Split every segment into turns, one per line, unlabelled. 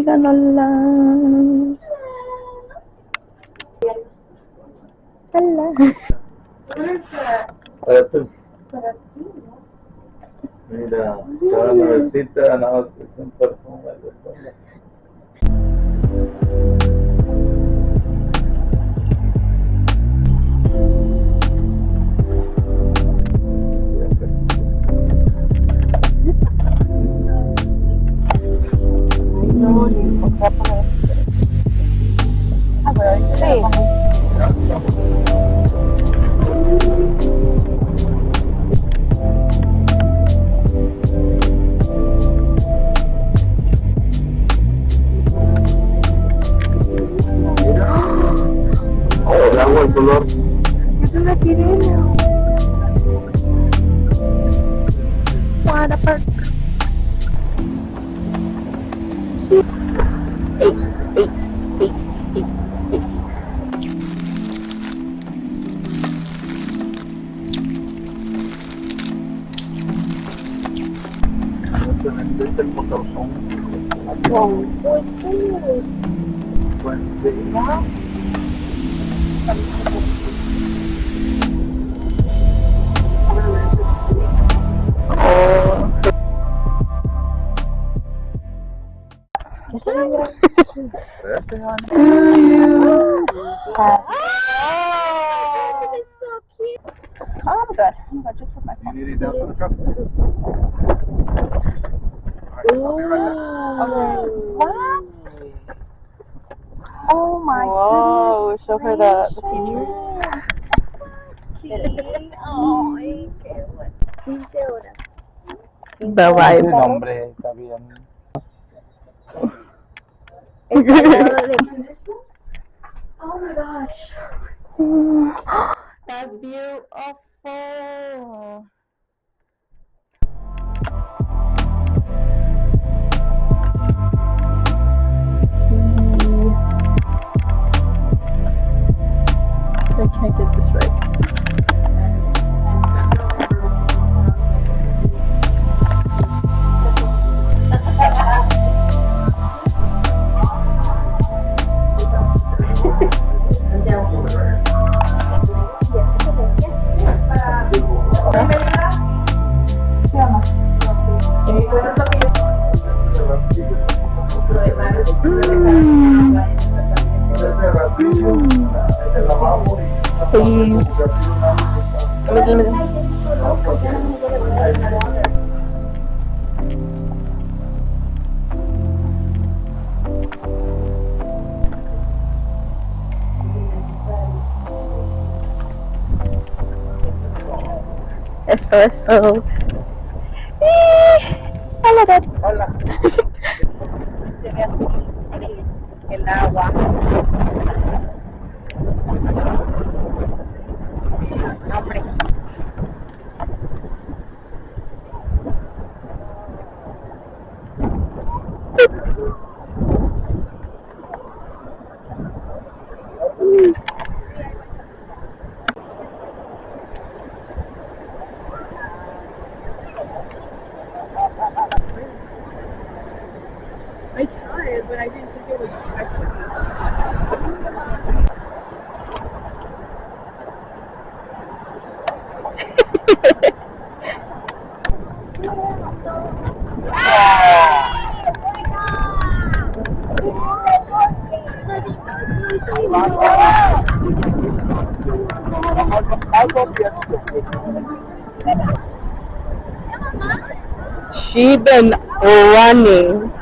Díganos lang. Hala.
Para tú. Mira, cada nuevecita, nada más que es un perfume de todo. Oh, el agua, el color.
Es una sirena. Water park. Ey, ey, ey, ey, ey.
Este el motorzón.
Wow. Pues sí.
Bueno, sí.
Oh. Está bien grande. To you. Oh, I'm good. I'm good. Just with my phone.
You need it down for the truck?
Okay. What? Oh my
Whoa,
goodness.
show her the features.
Ay, qué bueno. 15 horas.
The vibe.
Sí, hombre, está bien.
Está al lado de... Oh my gosh.
That's beautiful.
I can't get this right. Please. Eso. Hola,
Hola.
Se ve azul el agua. Hombre.
I saw it, but I didn't think it was actually. She been running.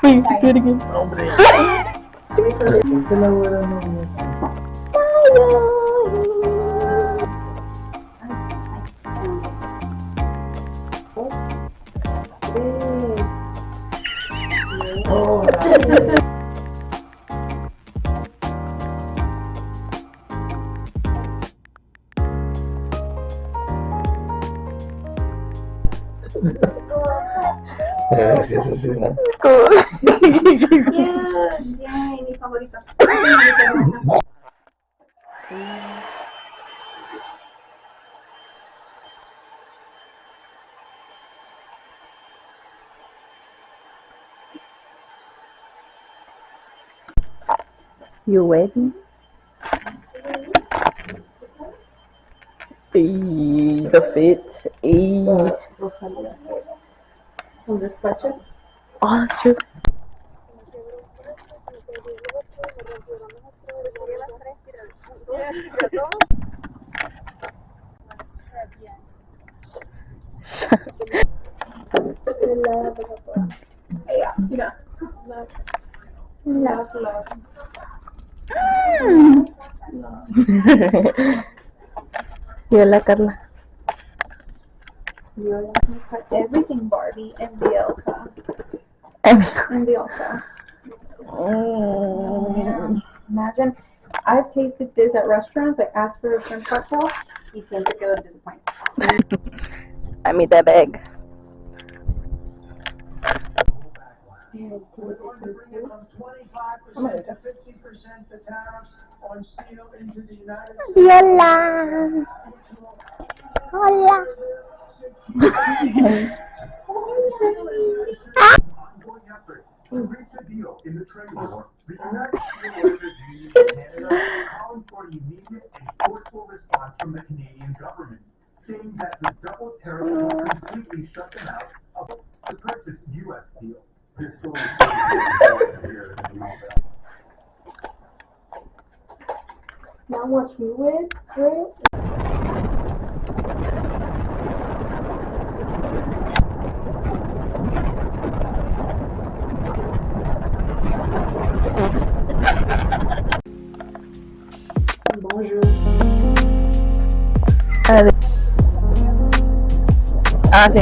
Wait, do it again.
Hombre. ¿Por qué la güera no viene? Oh, gracias, asesina.
Yes, yay, mi favorito.
You ready? The fit.
From the sweatshirt.
Oh, that's true. Y la Carla.
You're gonna cut everything Barbie and Bielka. And Bielka. Imagine, I've tasted this at restaurants. I asked for a shrimp cocktail. Y siempre quedo disappointed.
I made that bag. Hola. Hola.
To reach a deal in the trade war, the United Steelworkers Union of Canada calling for an immediate and forceful response from the Canadian government, saying that the double tariff will completely shut them out of to purchase U.S. steel. This story is here in Alabama.
Now watch me with Bonjour.
Ah, sí.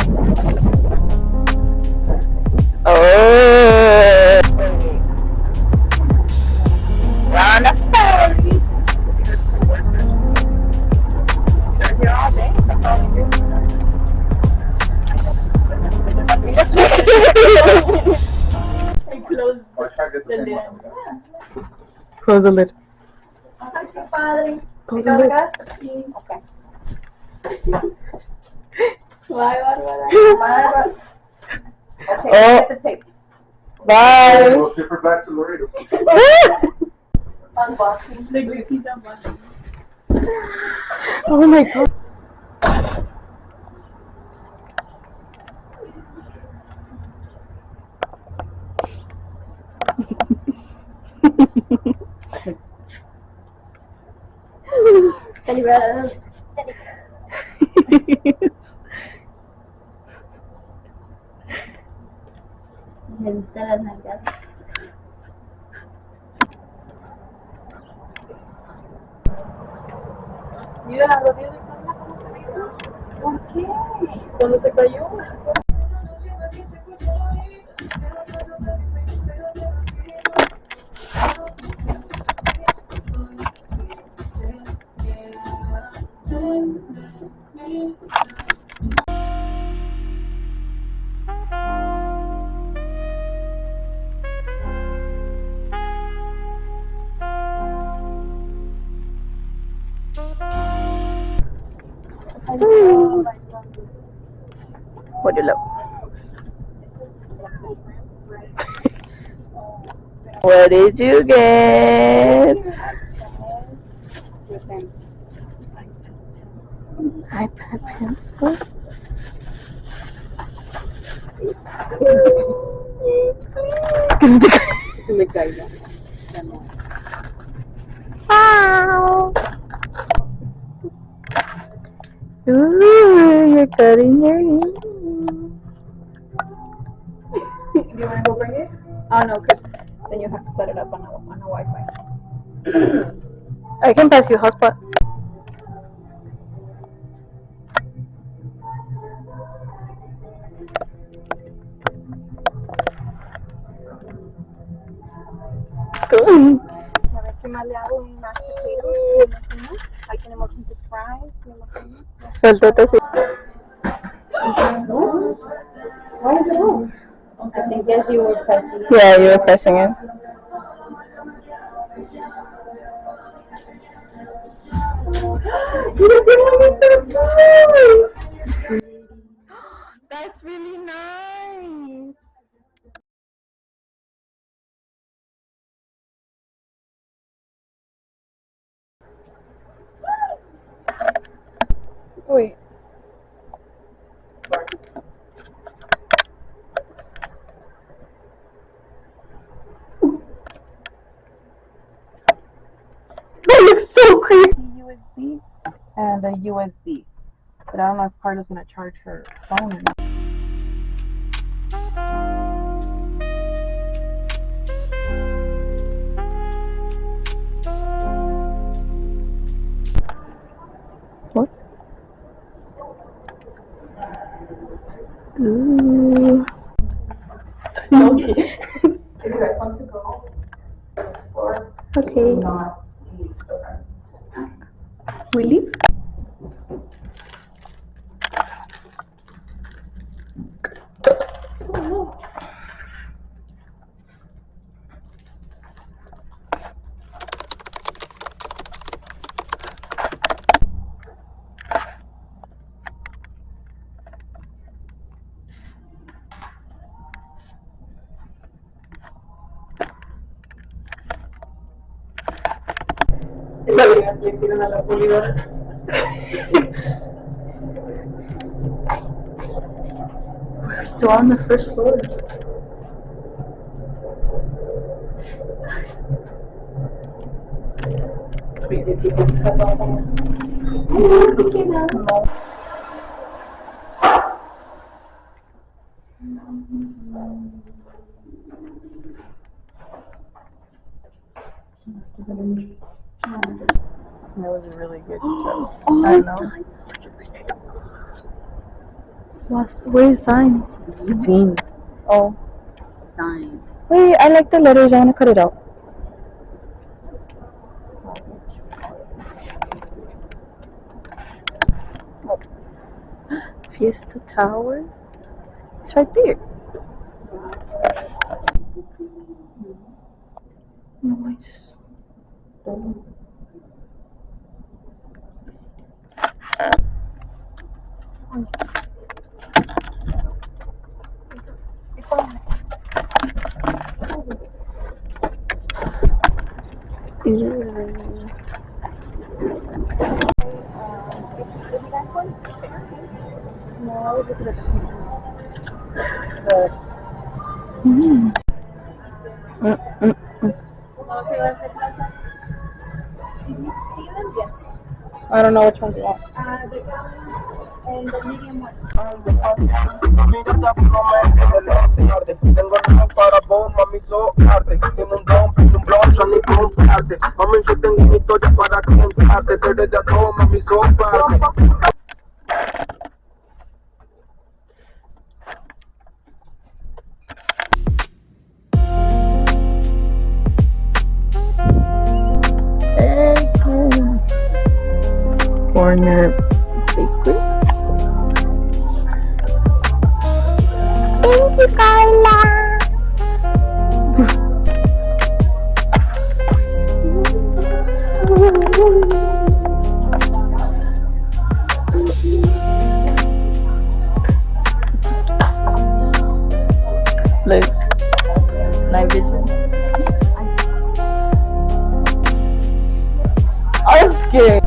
Oh. We're on a ferry. They're here all day. That's all we do. Close the lid.
Padre.
Close the lid.
Okay. Bye, Bárbara. Okay, get the tape.
Bye.
We'll ship her back to Laredo.
Unboxing. The cookies unboxing.
Oh my god.
Me gusta las nalgas.
Mira la rodilla de Carla cómo se me hizo.
¿Por qué?
Cuando se cayó. What do you love? What did you get? iPad pencil.
Se me caiga.
Wow. Ooh, you're cutting your hair.
Do you want to go bring it? Oh no, because then you have to set it up on a Wi-Fi.
I can pass you hotspot.
A ver qué más le hago, un mashed potatoes, me imagino. Ahí tenemos unos fries, me imagino.
Suéltate así.
Why is it wrong? I think as you were pressing it.
Yeah, you were pressing it. That's really nice. Wait. That looks so creepy.
USB and a USB. But I don't know if Carla's gonna charge her phone or not.
What? Ooh.
Okay. If you guys want to go explore,
Okay.
not eat the rest.
We leave?
Le hicieron a la pulidora.
We're still on the first floor.
That was a really good job.
Oh,
I know.
Where's signs?
Scenes.
Oh.
Signs.
Wait, I like the letters. I want to cut it out. Oh. Fiesta Tower. It's right there. Nice.
No, look at the pictures.
I don't know which ones you want.
And the medium one.
Mírate, promete desafiarte. Tengo ritmo para vos, mami, socarte. Tiene un don, prende un bloncho, ni comprarte. Mami, yo tengo una historia para contarte. Te eres de todo, mami, socarte.
Corner bakery. Thank you, Carla. Look, night vision. I'm scared.